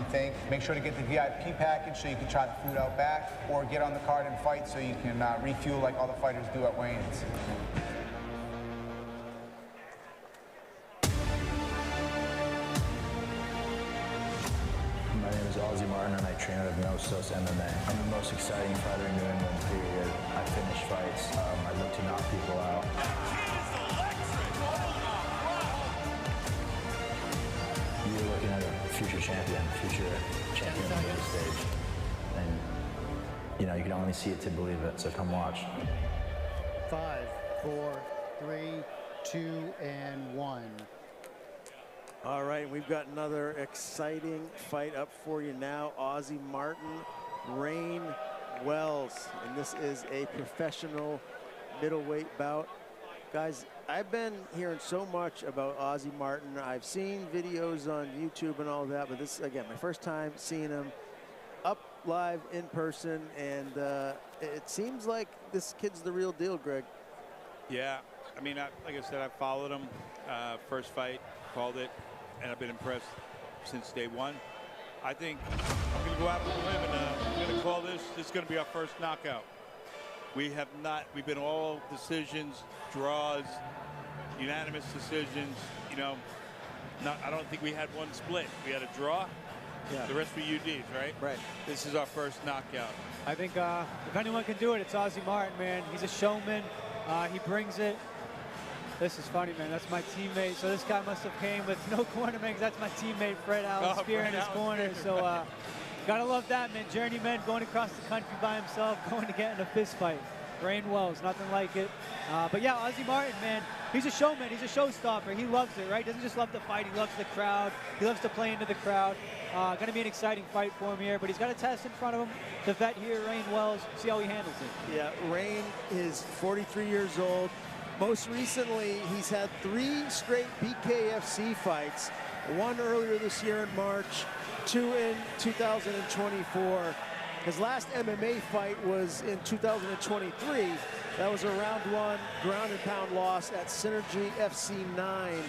Think. Make sure to get the VIP package so you can try the food out back, or get on the card and fight so you can refuel like all the fighters do at weigh-ins. My name is Ozzy Martin and I train out of Nostos MMA. I'm the most exciting fighter in New England, period. I finish fights. I look to knock people out. You're looking at a future champion on the big stage. And, you know, you can only see it to believe it, so come watch. 5, 4, 3, 2, and 1. All right, we've got another exciting fight up for you now. Ozzy Martin, Rain Wells, and this is a professional middleweight bout. Guys, I've been hearing so much about Ozzy Martin. I've seen videos on YouTube and all that, but this, again, my first time seeing him up live in person, and it seems like this kid's the real deal, Greg. Yeah, I mean, like I said, I followed him. First fight, called it, and I've been impressed since day one. I think I'm going to go out with a limb, and I'm going to call this is going to be our first knockout. We've been all decisions, draws, unanimous decisions. You know, I don't think we had one split. We had a draw. Yeah. The rest were UDs, right? Right. This is our first knockout. I think if anyone can do it, it's Ozzy Martin, man. He's a showman. He brings it. This is funny, man. That's my teammate. So this guy must have came with no cornerman, because that's my teammate, Fred Allen Spear, in his corner. So gotta love that, man. Journeyman going across the country by himself, going to get in a fist fight. Rain Wells, nothing like it. But yeah, Ozzy Martin, man, he's a showman. He's a showstopper. He loves it, right? Doesn't just love to fight. He loves the crowd. He loves to play into the crowd. Going to be an exciting fight for him here, but he's got a test in front of him. The vet here, Rain Wells, see how he handles it. Yeah, Rain is 43 years old. Most recently, he's had 3 straight BKFC fights. 1 earlier this year in March, 2 in 2024. His last MMA fight was in 2023. That was a round 1 ground and pound loss at Synergy FC 9.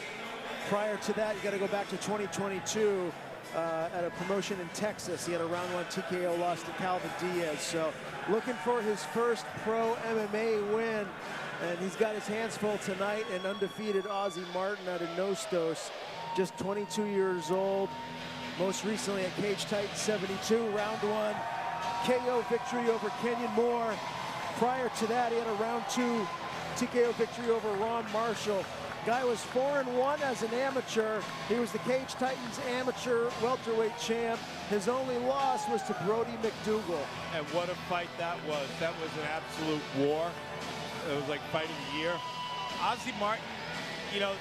Prior to that, you got to go back to 2022 at a promotion in Texas. He had a round 1 TKO loss to Calvin Diaz. So looking for his first pro MMA win. And he's got his hands full tonight, and undefeated Ozzy Martin out of Nostos, just 22 years old. Most recently at Cage Titan 72, round 1 KO victory over Kenyon Moore. Prior to that, he had a round 2 TKO victory over Ron Marshall. Guy was 4-1 as an amateur. He was the Cage Titans amateur welterweight champ. His only loss was to Brody McDougal. And what a fight that was. That was an absolute war. It was like fight of the year. Ozzy Martin, you know,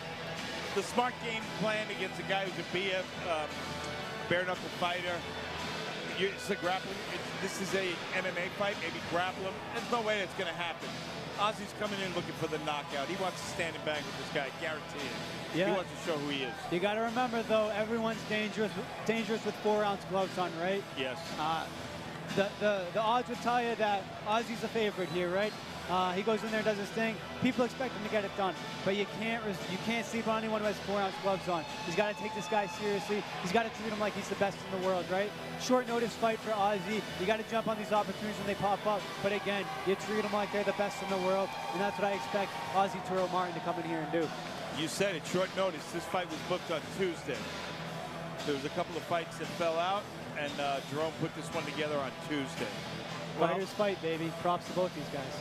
the smart game plan against a guy who's a BF, bare knuckle fighter. It's a grappling. This is a MMA fight, maybe grapple him. There's no way that's going to happen. Ozzy's coming in looking for the knockout. He wants to stand and bang with this guy, guarantee it. Yeah. He wants to show who he is. You got to remember, though, everyone's dangerous with 4-ounce gloves on, right? Yes. The odds would tell you that Ozzy's the favorite here, right? He goes in there and does his thing. People expect him to get it done, but you can't sleep on anyone who has 4-ounce gloves on. He's got to take this guy seriously. He's got to treat him like he's the best in the world, right? Short notice fight for Ozzy. You got to jump on these opportunities when they pop up, but again, you treat them like they're the best in the world, and that's what I expect Ozzy Toro Martin to come in here and do. You said it, short notice. This fight was booked on Tuesday. There was a couple of fights that fell out, and Jerome put this one together on Tuesday. Fighters fight, baby. Props to both these guys.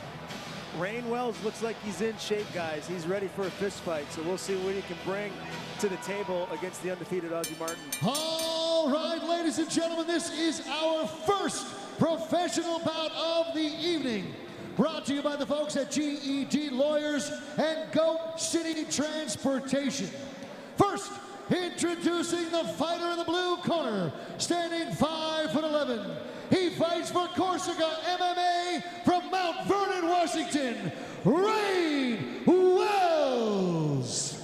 Rain Wells looks like he's in shape, guys. He's ready for a fist fight, so we'll see what he can bring to the table against the undefeated Ozzy Martin. All right, ladies and gentlemen, this is our first professional bout of the evening. Brought to you by the folks at GED Lawyers and Goat City Transportation. First, introducing the fighter in the blue corner, standing 5'11". He fights for Corsica MMA from Mount Vernon, Washington, Rain Wells.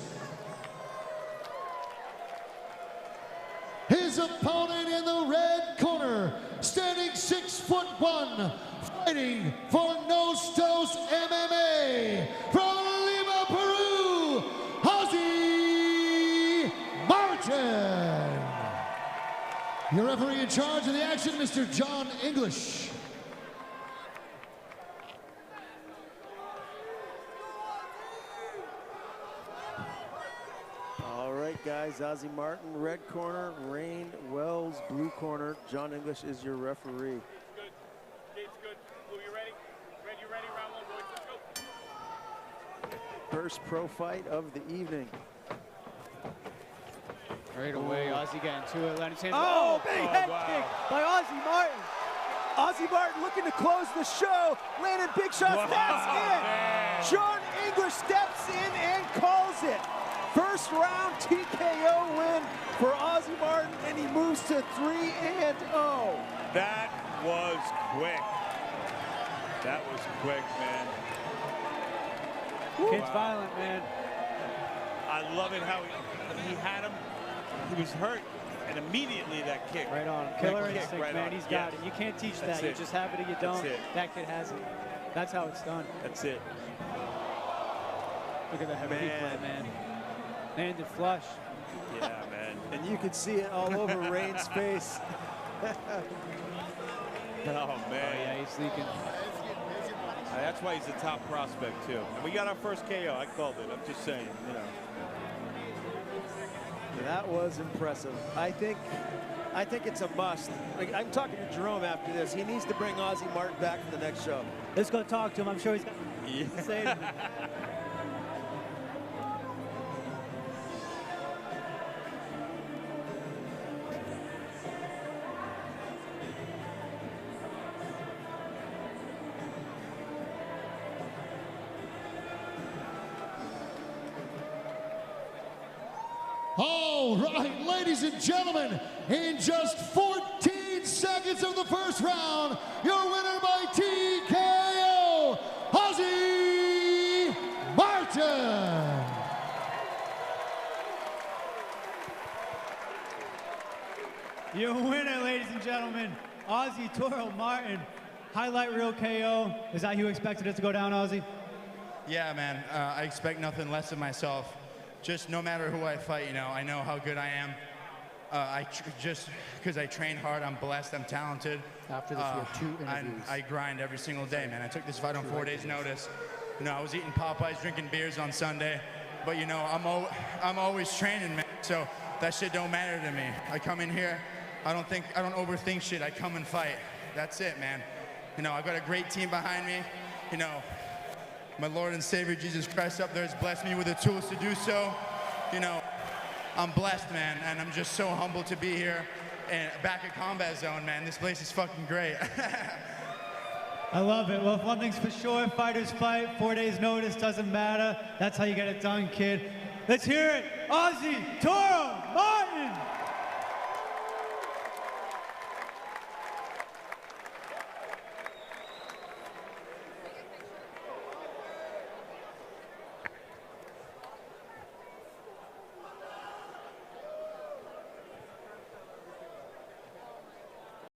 His opponent in the red corner, standing 6'1", fighting for Nostos MMA from Lima, Peru, Ozzy Martin. Your Your referee in charge of the action, Mr. John English. All right, guys, Ozzy Martin, red corner, Rain Wells, blue corner. John English is your referee. Good. Gate's good. Blue, you ready? You ready? Round one, boys. Let's go. First pro fight of the evening. Right away, Ozzy getting to it, letting his hands. Oh, big head kick by Ozzy Martin. Ozzy Martin looking to close the show. Landing big shots. That's it. John English steps in and calls it. First round TKO win for Ozzy Martin, and he moves to 3-0. That was quick. That was quick, man. Kid's violent, man. I love it how he had him. He was hurt, and immediately that kick. Right on. Killer instinct, man. He's got it. You can't teach that. You just have it or you don't. That kid has it. That's how it's done. That's it. Look at the heavy play, man. Landed flush. Yeah, man. And you can see it all over Rain's face. Oh, man. Oh, yeah, he's leaking. That's why he's the top prospect, too. And we got our first KO. I called it. I'm just saying, you know. That was impressive. I think it's a must. Like, I'm talking to Jerome after this. He needs to bring Ozzy Martin back for the next show. Let's go talk to him. I'm sure he's got to say to me. All right, ladies and gentlemen, in just 14 seconds of the first round, your winner by TKO, Ozzy Martin. Your winner, ladies and gentlemen, Ozzy Toro Martin. Highlight reel KO. Is that how you expected it to go down, Ozzy? Yeah, man. I expect nothing less of myself. Just no matter who I fight, you know, I know how good I am. Just because I train hard, I'm blessed, I'm talented. After this, we have 2 interviews. I grind every single day, man. I took this fight on 4 days' notice. You know, I was eating Popeyes, drinking beers on Sunday. But, you know, I'm always training, man. So that shit don't matter to me. I come in here, I don't overthink shit. I come and fight. That's it, man. You know, I've got a great team behind me. You know, my Lord and Savior, Jesus Christ, up there has blessed me with the tools to do so. You know, I'm blessed, man, and I'm just so humbled to be here and back at Combat Zone, man. This place is fucking great. I love it. Well, one thing's for sure, fighters fight, 4 days notice, doesn't matter. That's how you get it done, kid. Let's hear it. Ozzy Toro Martin.